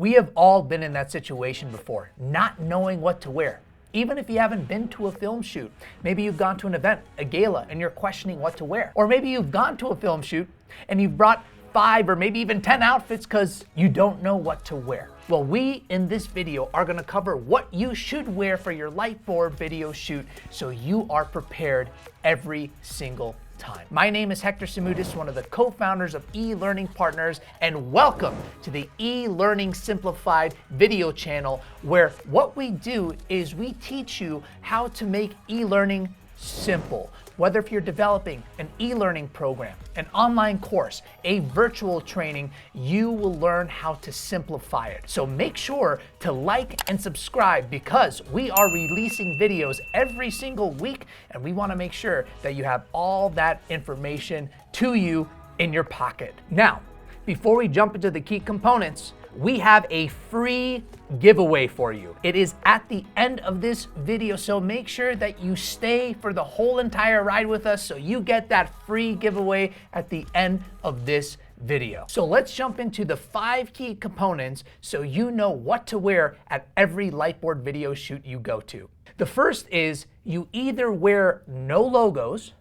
We have all been in that situation before, not knowing what to wear. Even if you haven't been to a film shoot, maybe you've gone to an event, a gala, and you're questioning what to wear. Or maybe you've gone to a film shoot and you've brought 5 or maybe even 10 outfits because you don't know what to wear. Well, we in this video are gonna cover what you should wear for your Lightboard video shoot so you are prepared every single time. My name is Hector Samudis, one of the co-founders of eLearning Partners, and welcome to the eLearning Simplified video channel, where what we do is we teach you how to make e-learning simple. Whether if you're developing an e-learning program, an online course, a virtual training, you will learn how to simplify it. So make sure to like and subscribe because we are releasing videos every single week and we want to make sure that you have all that information to you in your pocket. Now, before we jump into the key components, we have a free giveaway for you. It is at the end of this video, so make sure that you stay for the whole entire ride with us so you get that free giveaway at the end of this video. So let's jump into the 5 key components so you know what to wear at every Lightboard video shoot you go to. The first is you either wear no logos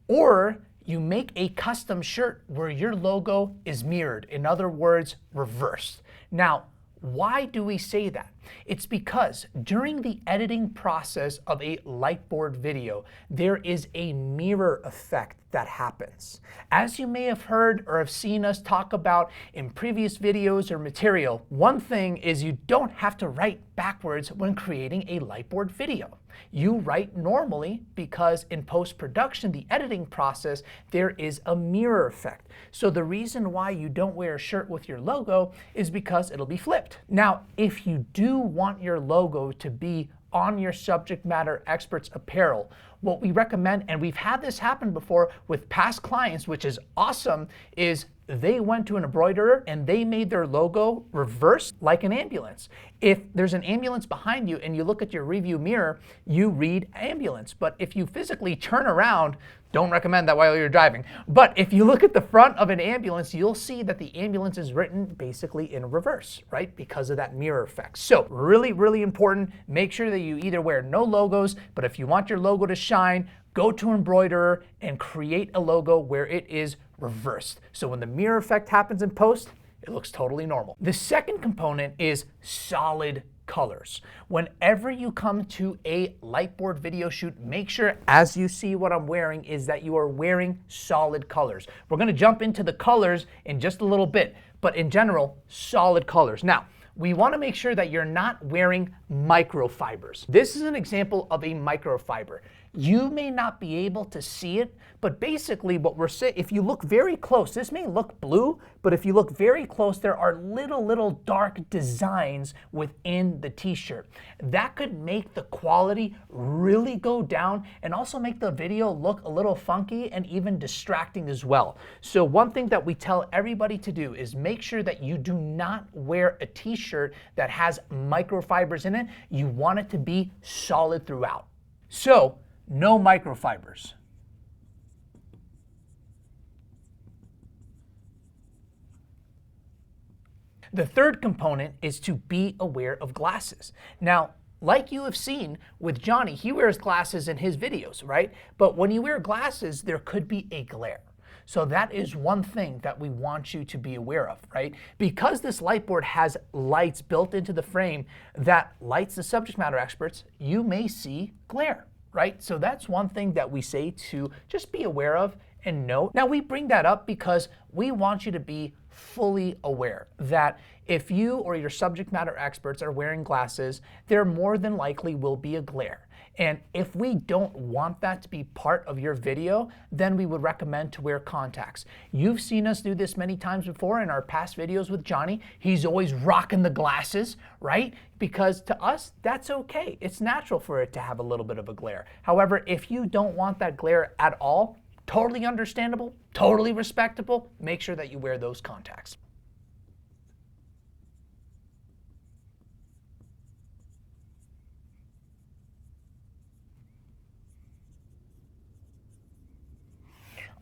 or you make a custom shirt where your logo is mirrored, in other words, reversed. Now, why do we say that? It's because during the editing process of a Lightboard video, there is a mirror effect that happens. As you may have heard or have seen us talk about in previous videos or material, one thing is you don't have to write backwards when creating a Lightboard video. You write normally because in post-production, the editing process, there is a mirror effect. So the reason why you don't wear a shirt with your logo is because it'll be flipped. Now, if you do want your logo to be on your subject matter expert's apparel, what we recommend, and we've had this happen before with past clients, which is awesome, is they went to an embroiderer and they made their logo reversed like an ambulance. If there's an ambulance behind you and you look at your review mirror, you read ambulance. But if you physically turn around, don't recommend that while you're driving, but if you look at the front of an ambulance, you'll see that the ambulance is written basically in reverse, right? Because of that mirror effect. So really, really important. Make sure that you either wear no logos, but if you want your logo to shine, go to an embroiderer and create a logo where it is reversed. So when the mirror effect happens in post, it looks totally normal. The second component is solid colors. Whenever you come to a Lightboard video shoot, make sure, as you see what I'm wearing, is that you are wearing solid colors. We're gonna jump into the colors in just a little bit, but in general, solid colors. Now, we wanna make sure that you're not wearing microfibers. This is an example of a microfiber. You may not be able to see it, but basically what we're saying, if you look very close, this may look blue, but if you look very close, there are little dark designs within the t-shirt. That could make the quality really go down and also make the video look a little funky and even distracting as well. So one thing that we tell everybody to do is make sure that you do not wear a t-shirt that has microfibers in it. You want it to be solid throughout. So, no microfibers. The third component is to be aware of glasses. Now, like you have seen with Johnny, he wears glasses in his videos, right? But when you wear glasses, there could be a glare. So that is one thing that we want you to be aware of, right? Because this Lightboard has lights built into the frame that lights the subject matter experts, you may see glare, right? So that's one thing that we say to just be aware of and note. Now we bring that up because we want you to be fully aware that if you or your subject matter experts are wearing glasses, there more than likely will be a glare. And if we don't want that to be part of your video, then we would recommend to wear contacts. You've seen us do this many times before in our past videos with Johnny. He's always rocking the glasses, right? Because to us, that's okay. It's natural for it to have a little bit of a glare. However, if you don't want that glare at all, totally understandable, totally respectable, make sure that you wear those contacts.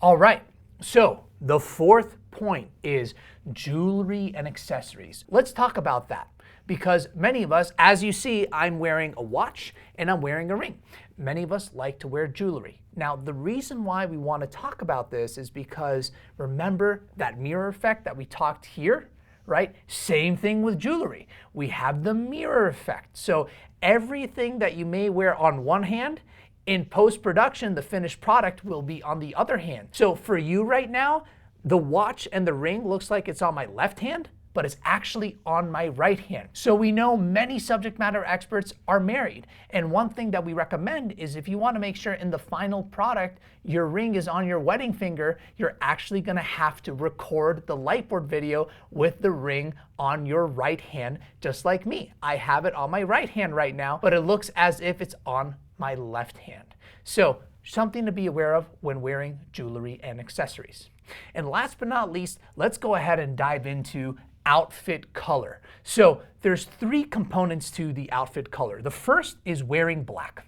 All right, so the fourth point is jewelry and accessories. Let's talk about that. Because many of us, as you see, I'm wearing a watch and I'm wearing a ring. Many of us like to wear jewelry. Now, the reason why we want to talk about this is because remember that mirror effect that we talked here, right? Same thing with jewelry. We have the mirror effect. So everything that you may wear on one hand, in post-production, the finished product will be on the other hand. So for you right now, the watch and the ring looks like it's on my left hand, but it's actually on my right hand. So we know many subject matter experts are married. And one thing that we recommend is if you want to make sure in the final product your ring is on your wedding finger, you're actually going to have to record the Lightboard video with the ring on your right hand, just like me. I have it on my right hand right now, but it looks as if it's on my left hand. So something to be aware of when wearing jewelry and accessories. And last but not least, let's go ahead and dive into outfit color. So there's 3 components to the outfit color. The first is wearing black.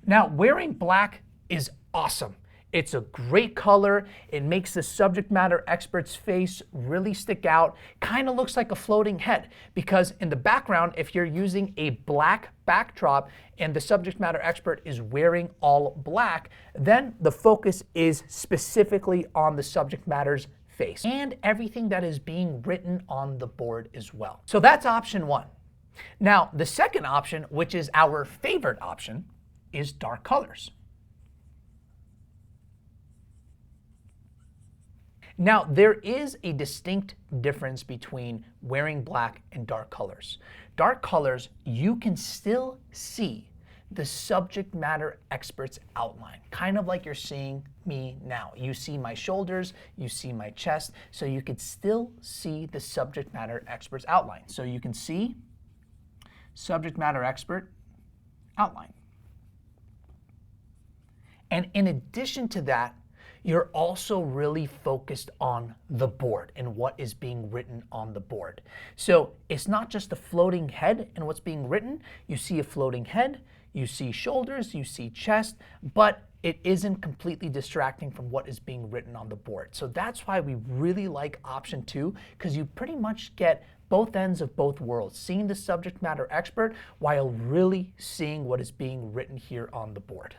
Now, wearing black is awesome. It's a great color. It makes the subject matter expert's face really stick out. Kind of looks like a floating head because in the background, if you're using a black backdrop and the subject matter expert is wearing all black, then the focus is specifically on the subject matter's face and everything that is being written on the board as well. So that's option 1. Now, the second option, which is our favorite option, is dark colors. Now, there is a distinct difference between wearing black and dark colors. Dark colors, you can still see the subject matter expert's outline, kind of like you're seeing me now. You see my shoulders, you see my chest, so you can still see the subject matter expert's outline. So you can see subject matter expert outline. And in addition to that, you're also really focused on the board and what is being written on the board. So it's not just a floating head and what's being written. You see a floating head, you see shoulders, you see chest, but it isn't completely distracting from what is being written on the board. So that's why we really like option 2, because you pretty much get both ends of both worlds, seeing the subject matter expert while really seeing what is being written here on the board.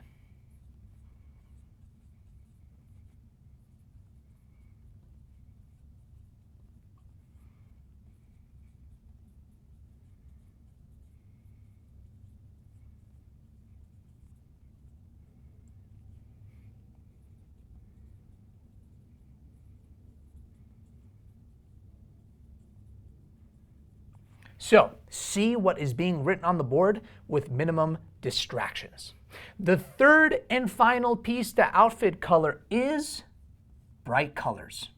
So, see what is being written on the board with minimum distractions. The third and final piece to outfit color is bright colors.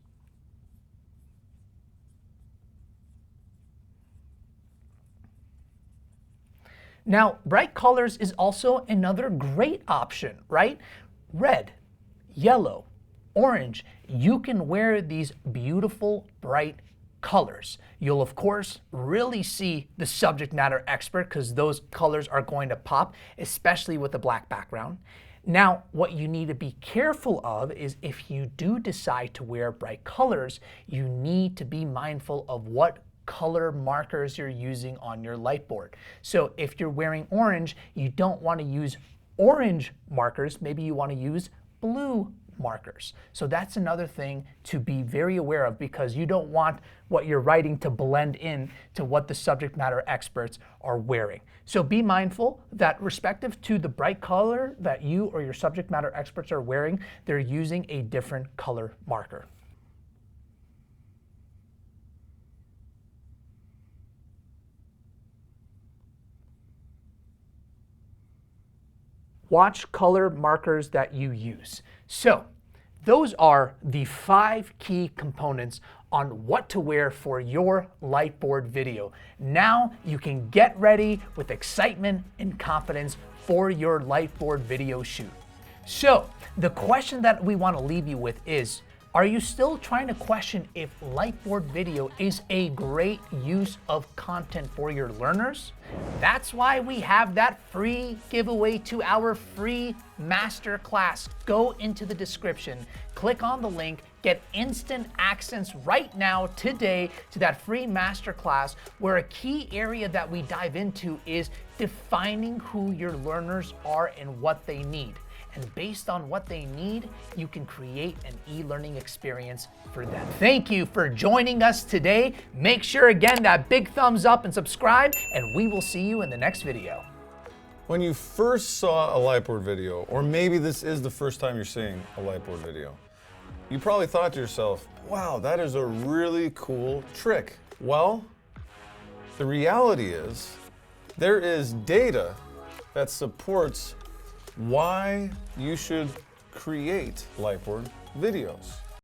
Now, bright colors is also another great option, right? Red, yellow, orange. You can wear these beautiful bright colors. You'll of course really see the subject matter expert because those colors are going to pop, especially with a black background. Now, what you need to be careful of is if you do decide to wear bright colors, you need to be mindful of what color markers you're using on your Lightboard. So if you're wearing orange, you don't want to use orange markers. Maybe you want to use blue markers. So that's another thing to be very aware of because you don't want what you're writing to blend in to what the subject matter experts are wearing. So be mindful that respective to the bright color that you or your subject matter experts are wearing, they're using a different color marker. Watch color markers that you use. So those are the 5 key components on what to wear for your Lightboard video. Now you can get ready with excitement and confidence for your Lightboard video shoot. So the question that we want to leave you with is, Are you still trying to question if Lightboard video is a great use of content for your learners? That's why we have that free giveaway to our free MasterClass. Go into the description, click on the link, get instant access right now today to that free MasterClass, where a key area that we dive into is defining who your learners are and what they need. And based on what they need, you can create an e-learning experience for them. Thank you for joining us today. Make sure again that big thumbs up and subscribe, and we will see you in the next video. When you first saw a Lightboard video, or maybe this is the first time you're seeing a Lightboard video, you probably thought to yourself, wow, that is a really cool trick. Well, the reality is there is data that supports why you should create Lightboard videos.